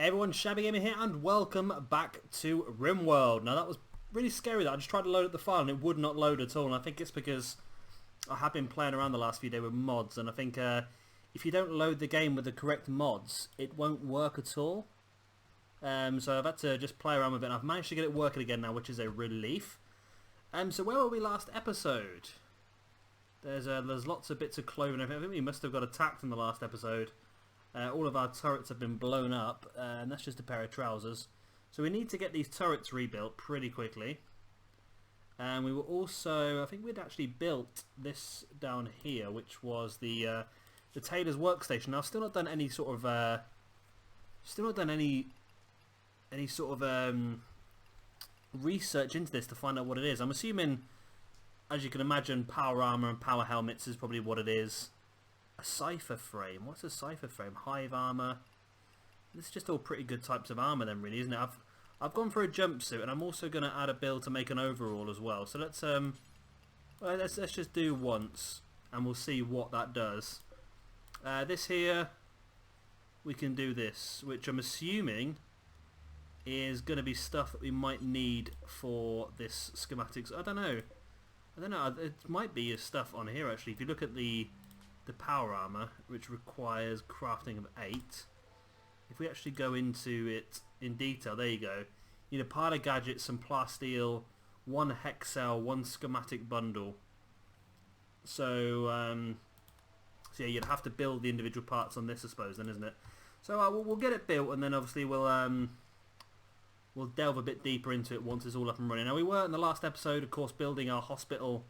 Hey everyone, Shabby Gamer here and welcome back to Rimworld. Now that was really scary that I just tried to load up the file and it would not load at all, and I think it's because I have been playing around the last few days with mods, and I think if you don't load the game with the correct mods it won't work at all. So I've had to just play around with it and I've managed to get it working again now, which is a relief. So where were we last episode? There's lots of bits of clothing. I think we must have got attacked in the last episode. All of our turrets have been blown up, and that's just a pair of trousers. So we need to get these turrets rebuilt pretty quickly. And we were also, I think we'd actually built this down here, which was the tailor's workstation. Now I've still not done any sort of, research into this to find out what it is. I'm assuming, as you can imagine, power armor and power helmets is probably what it is. A cipher frame. What's a cipher frame? Hive armor. This is just all pretty good types of armor then, really, isn't it? I've gone for a jumpsuit, and I'm also going to add a build to make an overall as well. So let's just do once, and we'll see what that does. This here, we can do this, which I'm assuming is going to be stuff that we might need for this schematics. I don't know. It might be stuff on here actually. If you look at the power armor, which requires crafting of 8. If we actually go into it in detail, there you go. You need a pile of gadgets, some plasteel, 1 hex cell, 1 schematic bundle. So yeah, you'd have to build the individual parts on this, I suppose, then, isn't it? So we'll get it built, and then obviously we'll delve a bit deeper into it once it's all up and running. Now we were in the last episode, of course, building our hospital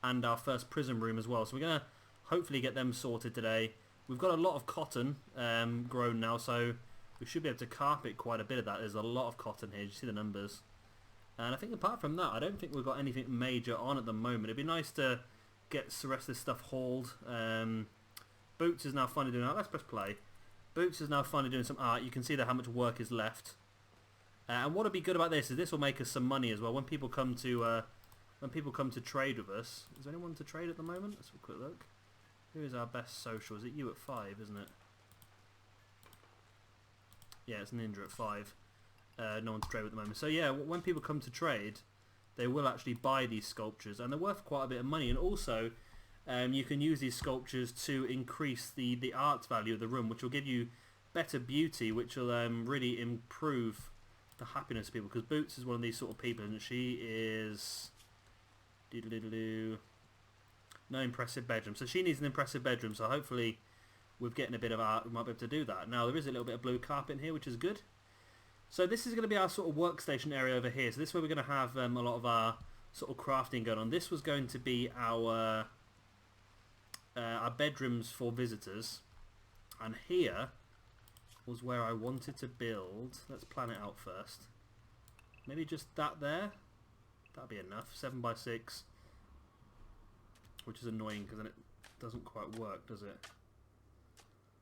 and our first prison room as well. So we're gonna hopefully get them sorted today. We've got a lot of cotton grown now, so we should be able to carpet quite a bit of that. There's a lot of cotton here. You see the numbers. And I think apart from that, I don't think we've got anything major on at the moment. It'd be nice to get the rest of this stuff hauled. Boots is now finally doing that. Let's press play. Boots is now finally doing some art. You can see how much work is left. And what would be good about this is this will make us some money as well when people come to trade with us. Is there anyone to trade at the moment? Let's have a quick look. Who is our best social? Is it you at 5, isn't it? Yeah, it's Ninja at 5. No one to trade with at the moment. So yeah, when people come to trade, they will actually buy these sculptures, and they're worth quite a bit of money. And also, you can use these sculptures to increase the art value of the room, which will give you better beauty, which will really improve the happiness of people. Because Boots is one of these sort of people, and she is... No impressive bedroom. So she needs an impressive bedroom, so hopefully with getting a bit of art we might be able to do that. Now there is a little bit of blue carpet in here, which is good. So this is going to be our sort of workstation area over here. So this is where we're going to have a lot of our sort of crafting going on. This was going to be our bedrooms for visitors. And here was where I wanted to build. Let's plan it out first. Maybe just that there. That'd be enough. 7 by 6. Which is annoying because then it doesn't quite work, does it?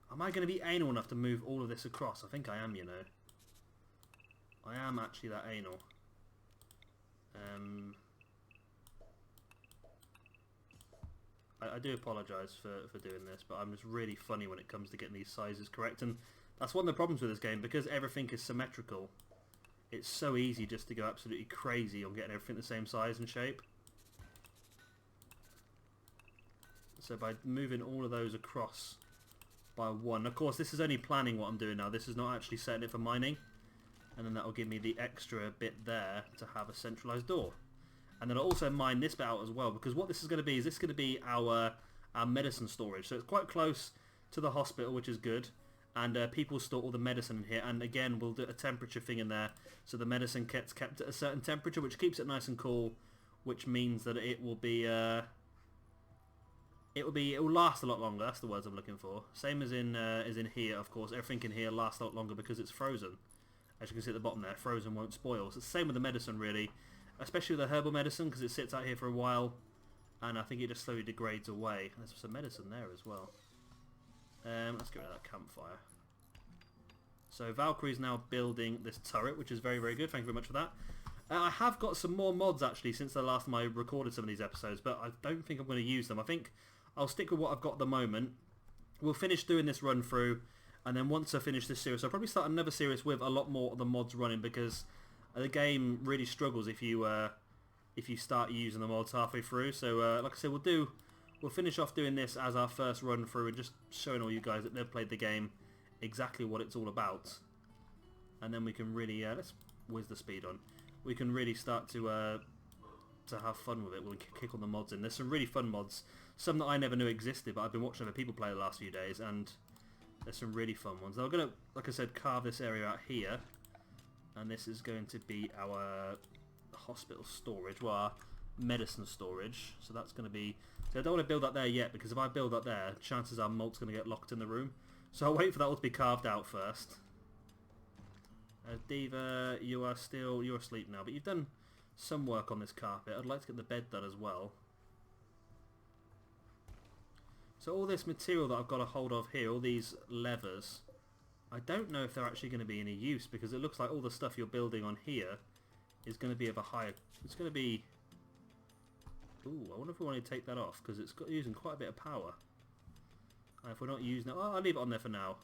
Am I going to be anal enough to move all of this across? I think I am, you know. I am actually that anal. I do apologise for doing this, but I'm just really funny when it comes to getting these sizes correct. And that's one of the problems with this game, because everything is symmetrical. It's so easy just to go absolutely crazy on getting everything the same size and shape. So by moving all of those across by 1, of course this is only planning what I'm doing now, this is not actually setting it for mining, and then that will give me the extra bit there to have a centralised door. And then I'll also mine this bit out as well, because what this is going to be is this is going to be our medicine storage. So it's quite close to the hospital, which is good, and people store all the medicine in here, and again we'll do a temperature thing in there, so the medicine gets kept at a certain temperature, which keeps it nice and cool, which means that it will be... it will last a lot longer. That's the words I'm looking for. Same as in here, of course. Everything in here lasts a lot longer because it's frozen. As you can see at the bottom there, frozen won't spoil. So it's the same with the medicine, really, especially with the herbal medicine, because it sits out here for a while, and I think it just slowly degrades away. There's some medicine there as well. Let's get rid of that campfire. So Valkyrie's now building this turret, which is very, very good. Thank you very much for that. I have got some more mods actually since the last time I recorded some of these episodes, but I don't think I'm going to use them. I think I'll stick with what I've got at the moment. We'll finish doing this run through, And then once I finish this series, I'll probably start another series with a lot more of the mods running, because the game really struggles if you start using the mods halfway through. So like I said, we'll finish off doing this as our first run through and just showing all you guys that they've played the game exactly what it's all about. And then we can really let's whiz the speed on. We can really start to have fun with it. We'll kick all the mods in. There's some really fun mods, some that I never knew existed, but I've been watching other people play the last few days, and there's some really fun ones. Now we're gonna, like I said, carve this area out here, and this is going to be our hospital storage, well, our medicine storage. So that's going to be. So I don't want to build that there yet, because if I build that there, chances are Malt's going to get locked in the room. So I'll wait for that all to be carved out first. Diva, you're asleep now, but you've done some work on this carpet. I'd like to get the bed done as well. So all this material that I've got a hold of here, all these levers, I don't know if they're actually going to be any use, because it looks like all the stuff you're building on here is going to be of a higher. It's going to be. Ooh, I wonder if we want to take that off, because it's using quite a bit of power. If we're not using it, oh, I'll leave it on there for now.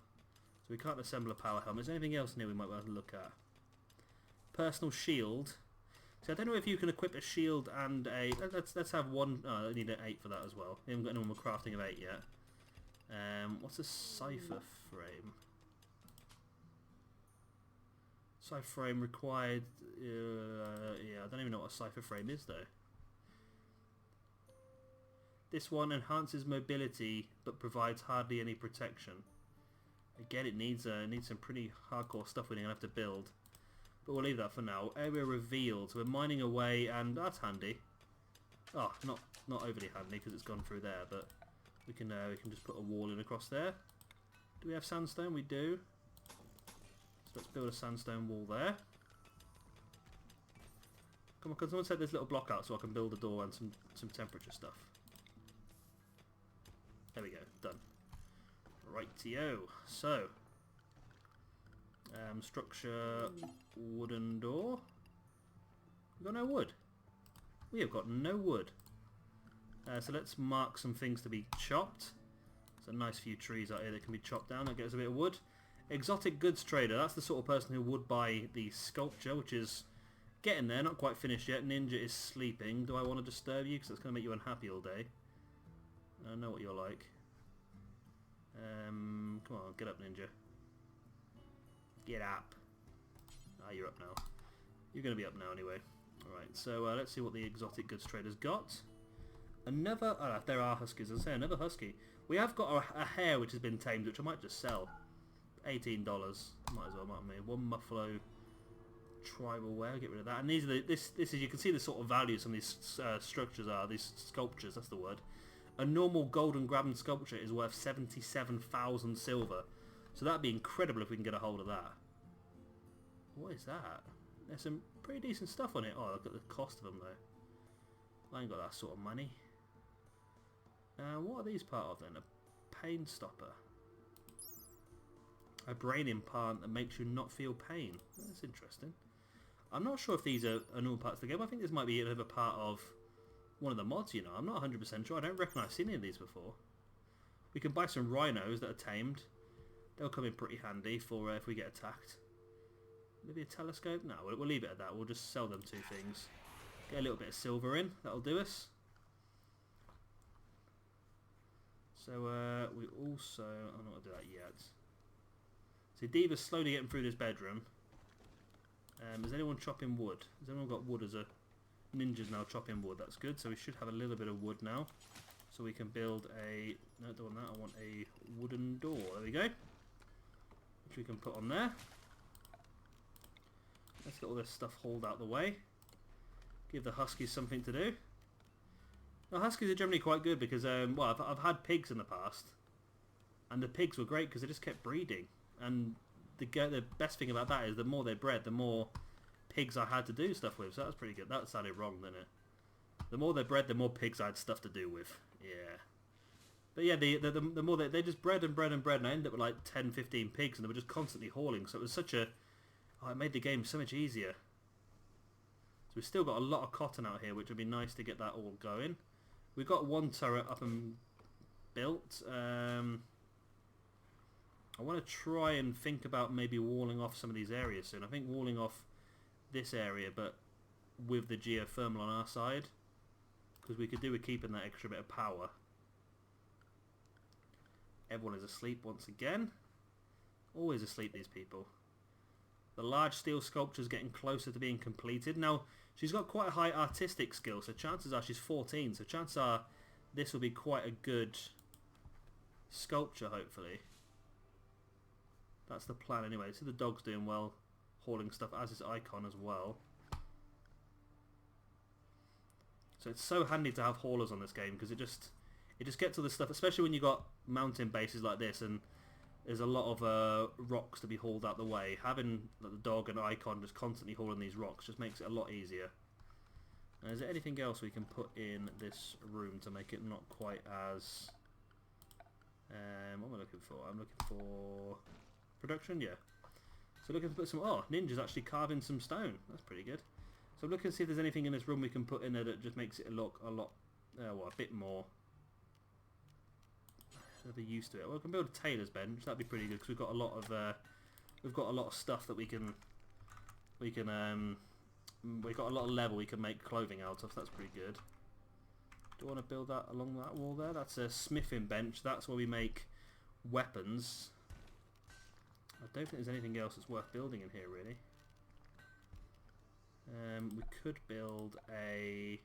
So we can't assemble a power helmet. Is there anything else new we might want to look at? Personal shield. So I don't know if you can equip a shield and a. Let's have one. Oh, I need an 8 for that as well. We haven't got anyone with crafting of 8 yet. What's a cipher frame? Cipher frame required. Yeah, I don't even know what a cipher frame is though. This one enhances mobility but provides hardly any protection. Again, it needs some pretty hardcore stuff we're going to have to build. But we'll leave that for now. Area revealed. So we're mining away, and that's handy. Oh, not overly handy because it's gone through there, but we can just put a wall in across there. Do we have sandstone? We do. So let's build a sandstone wall there. Come on, can someone set this little block out so I can build a door and some temperature stuff? There we go, done. Rightio. So, structure, wooden door. We've got no wood. We have got no wood. So let's mark some things to be chopped. There's a nice few trees out here that can be chopped down. That gets a bit of wood. Exotic goods trader. That's the sort of person who would buy the sculpture, which is getting there. Not quite finished yet. Ninja is sleeping. Do I want to disturb you? Because that's going to make you unhappy all day. I know what you're like. Come on, get up, Ninja. Get up. Ah, you're up now. You're going to be up now anyway. Alright, so let's see what the exotic goods trader's got. Another... Oh, there are huskies. I say another husky. We have got a hare which has been tamed, which I might just sell. $18. Might as well, mightn't we? One muffalo tribal wear. Get rid of that. And these are this is, you can see the sort of value some of these structures are. These sculptures, that's the word. A normal golden graben sculpture is worth 77,000 silver. So that'd be incredible if we can get a hold of that. What is that? There's some pretty decent stuff on it. Oh, look at the cost of them though. I ain't got that sort of money. What are these part of then? A pain stopper. A brain implant that makes you not feel pain. That's interesting. I'm not sure if these are normal parts of the game. I think this might be a part of one of the mods, you know. I'm not 100% sure. I don't reckon I've seen any of these before. We can buy some rhinos that are tamed. They'll come in pretty handy for if we get attacked. Maybe a telescope? No, we'll leave it at that. We'll just sell them 2 things. Get a little bit of silver in. That'll do us. So we also... I'm not going to do that yet. See, Diva's slowly getting through this bedroom. Is anyone chopping wood? Has anyone got wood as a... Ninja's now chopping wood. That's good. So we should have a little bit of wood now. So we can build a... No, I don't want that. I want a wooden door. There we go. Which we can put on there. Let's get all this stuff hauled out the way. Give the huskies something to do. Now, huskies are generally quite good because, well, I've had pigs in the past. And the pigs were great because they just kept breeding. And the best thing about that is the more they bred, the more pigs I had to do stuff with. So that was pretty good. That sounded wrong, didn't it? The more they bred, the more pigs I had stuff to do with. Yeah. But yeah, the more they just bred and bred and bred, and I ended up with like 10, 15 pigs, and they were just constantly hauling. So it was such a... Oh, it made the game so much easier. So we've still got a lot of cotton out here, which would be nice to get that all going. We've got one turret up and built. I want to try and think about maybe walling off some of these areas soon. I think walling off this area, but with the geothermal on our side, because we could do with keeping that extra bit of power. Everyone is asleep once again. Always asleep, these people. The large steel sculpture is getting closer to being completed. Now, she's got quite a high artistic skill, so chances are she's 14, so chances are this will be quite a good sculpture, hopefully. That's the plan anyway. So the dog's doing well, hauling stuff, as is Icon as well. So it's so handy to have haulers on this game, because it just gets all this stuff, especially when you got mountain bases like this and there's a lot of rocks to be hauled out the way. Having the dog and Icon just constantly hauling these rocks just makes it a lot easier. Now, is there anything else we can put in this room to make it not quite as... what am I looking for? I'm looking for production, yeah. So looking to put some... Oh, Ninja's actually carving some stone. That's pretty good. So I'm looking to see if there's anything in this room we can put in there that just makes it look a lot... well, a bit more... They'll be used to it. Well, we can build a tailor's bench. That'd be pretty good because we've got a lot of stuff that we can we've got a lot of level we can make clothing out of. So that's pretty good. Do I want to build that along that wall there? That's a smithing bench. That's where we make weapons. I don't think there's anything else that's worth building in here really. We could build a...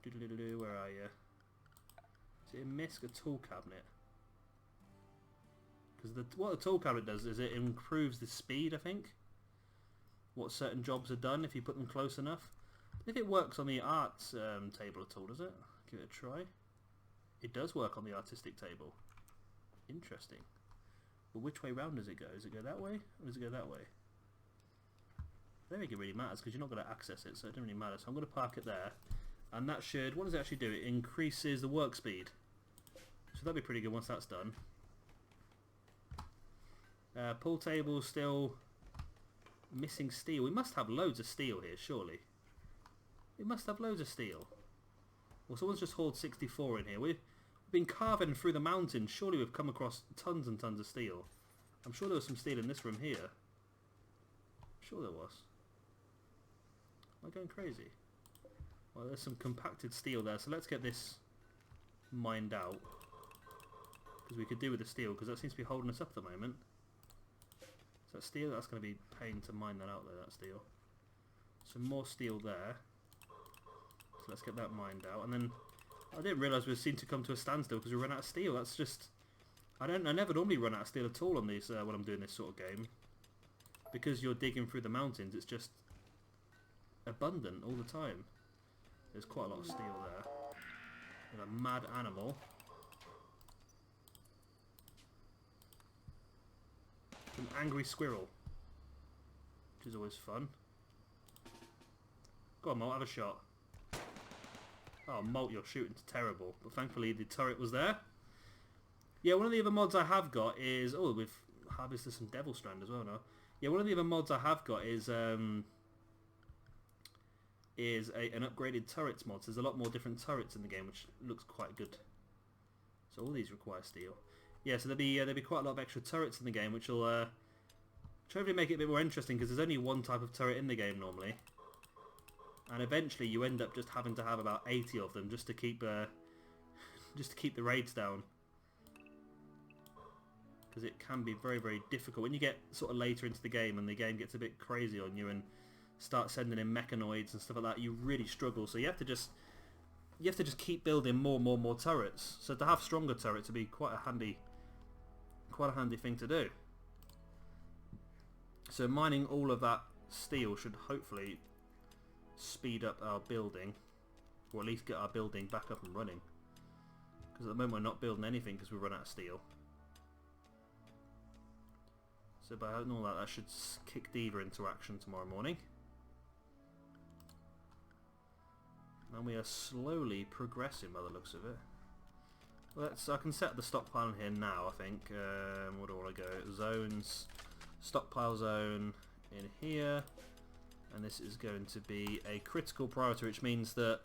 Where are you? Is it a misc, a tool cabinet? Because what the tool cabinet does is it improves the speed, I think. What certain jobs are done if you put them close enough. If it works on the art table at all, does it? Give it a try. It does work on the artistic table. Interesting. But which way round does it go? Does it go that way or does it go that way? I don't think it really matters because you're not going to access it, so it doesn't really matter. So I'm going to park it there. And that should... What does it actually do? It increases the work speed. So that'll be pretty good once that's done. Pool table still missing steel. We must have loads of steel here, surely. We must have loads of steel. Well, someone's just hauled 64 in here. We've been carving through the mountains. Surely we've come across tons and tons of steel. I'm sure there was some steel in this room here. I'm sure there was. Am I going crazy? Well, there's some compacted steel there, so let's get this mined out. Because we could do with the steel, because that seems to be holding us up at the moment. So that steel, that's going to be pain to mine that out there, that steel. Some more steel there. So let's get that mined out. And then, I didn't realise we seemed to come to a standstill because we ran out of steel. That's just... I never normally run out of steel at all on these, when I'm doing this sort of game. Because you're digging through the mountains, it's just abundant all the time. There's quite a lot of steel there. And a mad animal. An angry squirrel. Which is always fun. Go on, Molt, have a shot. Oh, Molt, your shooting's terrible. But thankfully the turret was there. Yeah, one of the other mods I have got is... Oh, we've harvested some Devil Strand as well now. Yeah, one of the other mods I have got is... an upgraded turrets mod. So there's a lot more different turrets in the game, which looks quite good. So all these require steel. Yeah, so there'll be quite a lot of extra turrets in the game, which will hopefully make it a bit more interesting because there's only one type of turret in the game normally, and eventually you end up just having to have about 80 of them just to keep the raids down. Because it can be very, very difficult when you get sort of later into the game and the game gets a bit crazy on you and start sending in mechanoids and stuff like that. You really struggle, so you have to just keep building more turrets. So to have stronger turrets would be quite a handy thing to do. So mining all of that steel should hopefully speed up our building, or at least get our building back up and running. Because at the moment we're not building anything because we run out of steel. So by having all that, that should kick Diva into action tomorrow morning. And we are slowly progressing by the looks of it. I can set the stockpile in here now, I think. Where do I want to go? Zones, stockpile zone in here. And this is going to be a critical priority, which means that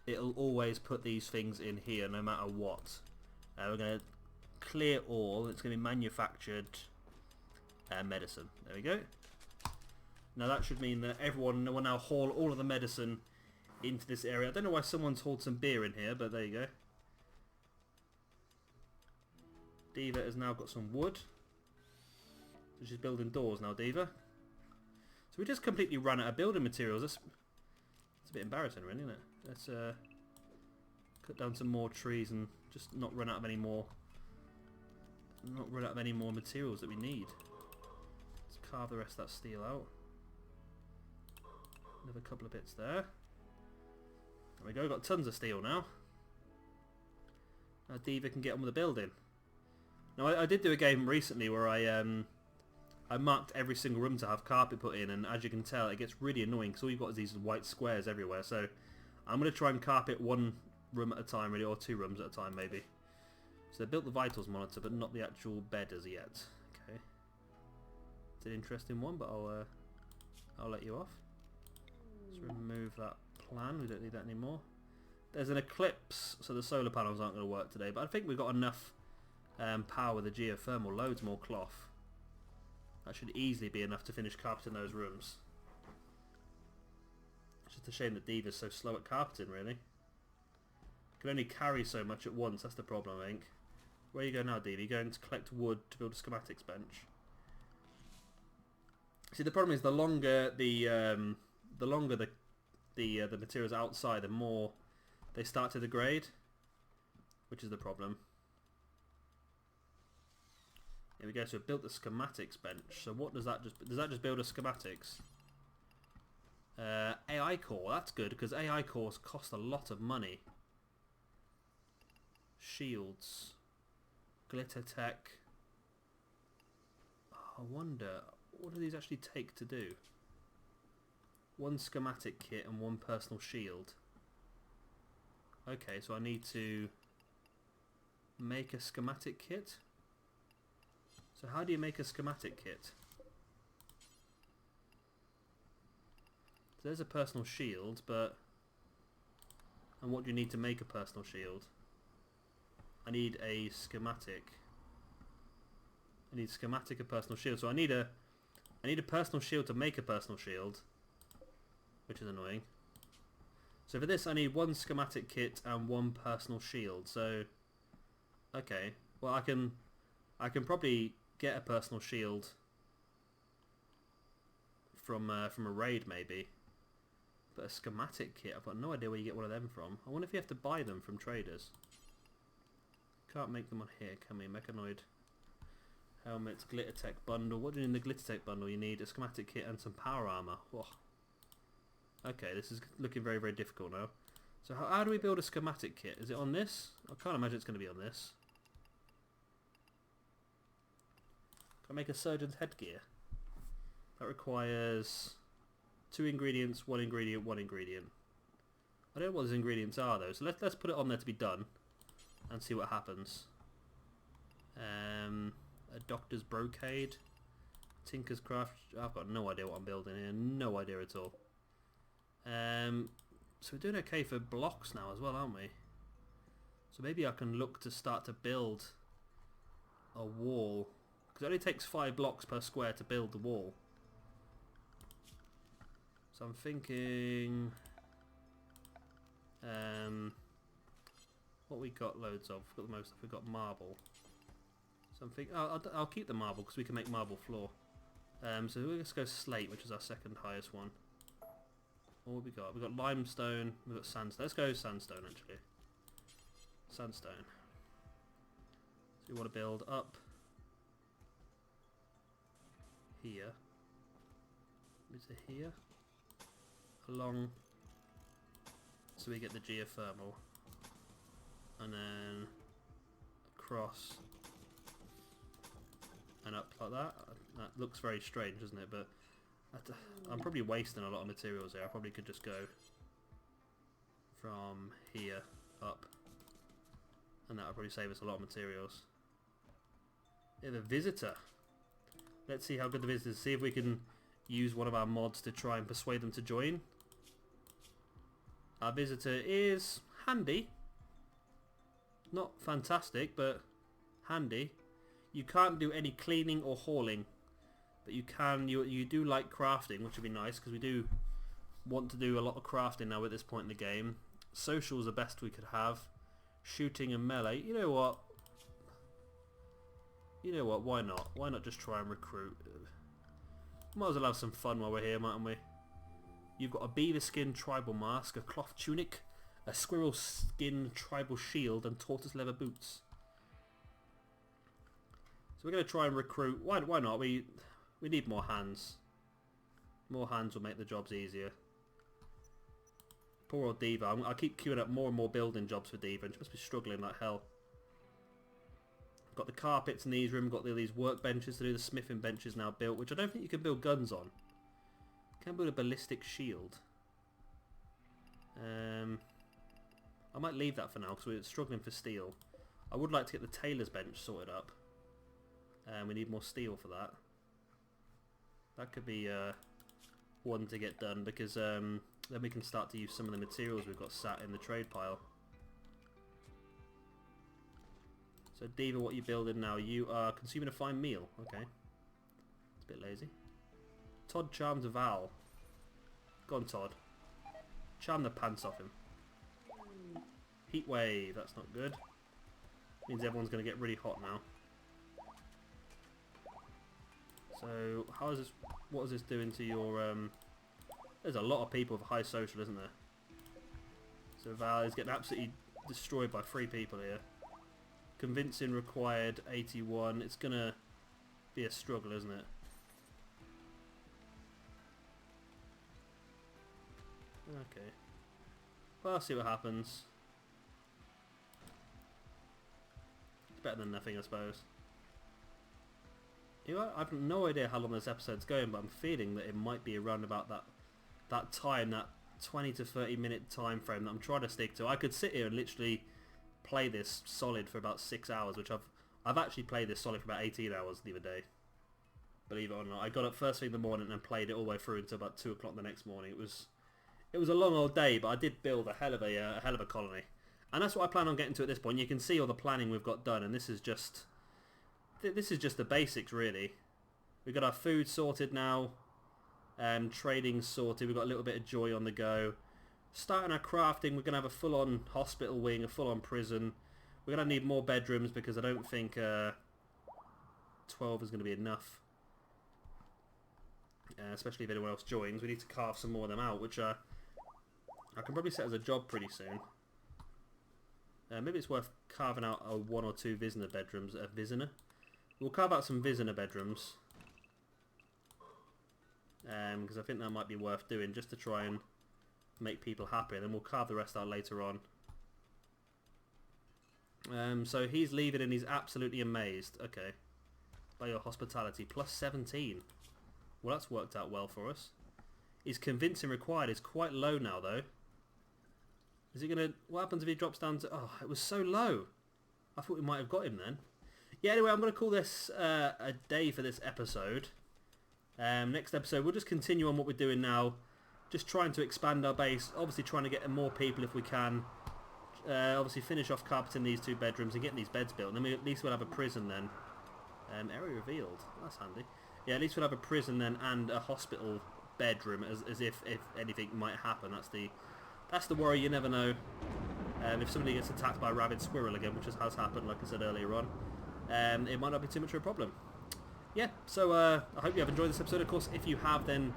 it'll always put these things in here no matter what. We're going to clear all. It's going to be manufactured medicine. There we go. Now that should mean that everyone will now haul all of the medicine into this area. I don't know why someone's hauled some beer in here, but there you go. Diva has now got some wood. So she's building doors now, Diva. So we just completely run out of building materials. It's a bit embarrassing, really, isn't it? Let's cut down some more trees and just not run out of any more. Not run out of any more materials that we need. Let's carve the rest of that steel out. Another couple of bits there. There we go. We've got tons of steel now. Now Diva can get on with the building. Now I did do a game recently where I marked every single room to have carpet put in, and as you can tell, it gets really annoying because all you've got is these white squares everywhere. So I'm going to try and carpet one room at a time, really, or 2 rooms at a time, maybe. So they built the vitals monitor, but not the actual bed as yet. Okay, it's an interesting one, but I'll let you off. Let's remove that plan. We don't need that anymore. There's an eclipse, so the solar panels aren't going to work today. But I think we've got enough power with the geothermal. Loads more cloth. That should easily be enough to finish carpeting those rooms. It's just a shame that Diva's so slow at carpeting, really. Can only carry so much at once. That's the problem, I think. Where you go now, Diva? You're going to collect wood to build a schematics bench. See, the problem is the longer the materials outside, the more they start to degrade, which is the problem. Here we go. So we built the schematics bench. So what does that just build a schematics? AI core. That's good because AI cores cost a lot of money. Shields, glitter tech. Oh, I wonder what do these actually take to do? 1 schematic kit and 1 personal shield. Okay, so I need to make a schematic kit. So how do you make a schematic kit? So there's a personal shield, but... And what do you need to make a personal shield? I need a schematic. I need schematic, a personal shield. So I need a personal shield to make a personal shield, which is annoying. So for this I need 1 schematic kit and 1 personal shield. So okay, well I can probably get a personal shield from a raid maybe, but a schematic kit, I've got no idea where you get one of them from. I wonder if you have to buy them from traders. Can't make them on here, can we? Mechanoid helmet, glitter tech bundle. What do you need in the glitter tech bundle? You need a schematic kit and some power armor. Whoa. Okay, this is looking very, very difficult now. So how do we build a schematic kit? Is it on this? I can't imagine it's going to be on this. Can I make a surgeon's headgear? That requires 2 ingredients, 1 ingredient, 1 ingredient. I don't know what those ingredients are though, so let's put it on there to be done and see what happens. A doctor's brocade, tinker's craft. I've got no idea what I'm building here, no idea at all. So we're doing okay for blocks now as well, aren't we? So maybe I can look to start to build a wall, because it only takes 5 blocks per square to build the wall. So I'm thinking what we got loads of. We've got the most stuff. We've got marble. So I'm thinking I'll keep the marble because we can make marble floor. So let's go slate, which is our 2nd highest one. What have we got? We've got limestone, we've got sandstone. Let's go sandstone actually. Sandstone. So we want to build up here. Is it here? Along, so we get the geothermal, and then across and up like that. That looks very strange, doesn't it? But I'm probably wasting a lot of materials here. I probably could just go from here up, and that would probably save us a lot of materials. We have a visitor. Let's see how good the visitor is. See if we can use one of our mods to try and persuade them to join. Our visitor is handy. Not fantastic, but Handy. You can't do any cleaning or hauling, but you can. You do like crafting, which would be nice because we do want to do a lot of crafting now at this point in the game. Social is the best we could have. Shooting and melee. You know what? You know what? Why not? Why not just try and recruit? Might as well have some fun while we're here, mightn't we? You've got a beaver skin tribal mask, a cloth tunic, a squirrel skin tribal shield, and tortoise leather boots. So we're going to try and recruit. Why not? We need more hands. More hands will make the jobs easier. Poor old Diva. I keep queuing up more and more building jobs for Diva, and she must be struggling like hell. Got the carpets in these rooms, got these workbenches to do, the smithing benches now built, which I don't think you can build guns on. Can build a ballistic shield. I might leave that for now because we're struggling for steel. I would like to get the tailor's bench sorted up. We need more steel for that. That could be one to get done because then we can start to use some of the materials we've got sat in the trade pile. So Diva, what are you building now? You are consuming a fine meal. Okay. It's a bit lazy. Todd charms Val. Go on, Todd. Charm the pants off him. Heat wave. That's not good. Means everyone's going to get really hot now. So, how is this? What is this doing to your? There's a lot of people with high social, isn't there? So Val is getting absolutely destroyed by 3 people here. Convincing required 81. It's gonna be a struggle, isn't it? Okay. Well, I'll see what happens. It's better than nothing, I suppose. You know, I have no idea how long this episode's going, but I'm feeling that it might be around about that time, that 20 to 30 minute time frame that I'm trying to stick to. I could sit here and literally play this solid for about 6 hours, which I've actually played this solid for about 18 hours the other day. Believe it or not, I got up first thing in the morning and played it all the way through until about 2 o'clock the next morning. It was a long old day, but I did build a hell of a colony, and that's what I plan on getting to at this point. You can see all the planning we've got done, and this is just the basics really. We've got our food sorted now, trading sorted. We've got a little bit of joy on the go. Starting our crafting, we're going to have a full-on hospital wing, a full-on prison. We're going to need more bedrooms because I don't think 12 is going to be enough. Especially if anyone else joins. We need to carve some more of them out, which I can probably set as a job pretty soon. Maybe it's worth carving out 1 or 2 visitor bedrooms. We'll carve out some visitor bedrooms. Because I think that might be worth doing just to try and make people happy, and then we'll carve the rest out later on. So he's leaving and he's absolutely amazed. Okay. By your hospitality. Plus 17. Well, that's worked out well for us. His convincing required is quite low now, though. Is he going to... What happens if he drops down to... Oh, it was so low. I thought we might have got him then. Yeah, anyway, I'm going to call this a day for this episode. Next episode, we'll just continue on what we're doing now. Just trying to expand our base. Obviously trying to get more people if we can. Obviously finish off carpeting these 2 bedrooms and getting these beds built. And then at least we'll have a prison then. Area revealed. That's handy. Yeah, at least we'll have a prison then and a hospital bedroom as if anything might happen. That's the worry. You never know. If somebody gets attacked by a rabid squirrel again, which has happened, like I said earlier on, it might not be too much of a problem. Yeah, so I hope you have enjoyed this episode. Of course, if you have, then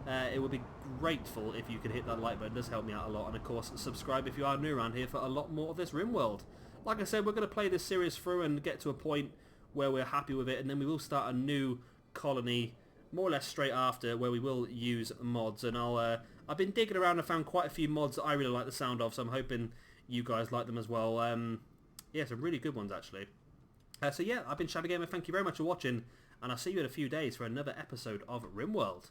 it would be grateful if you could hit that like button. It does help me out a lot. And of course, subscribe if you are new around here for a lot more of this Rimworld. Like I said, we're going to play this series through and get to a point where we're happy with it, and then we will start a new colony more or less straight after, where we will use mods. And I've been digging around and found quite a few mods that I really like the sound of, so I'm hoping you guys like them as well. Yeah, some really good ones actually. So yeah, I've been Shabby Gamer. Thank you very much for watching, and I'll see you in a few days for another episode of Rimworld.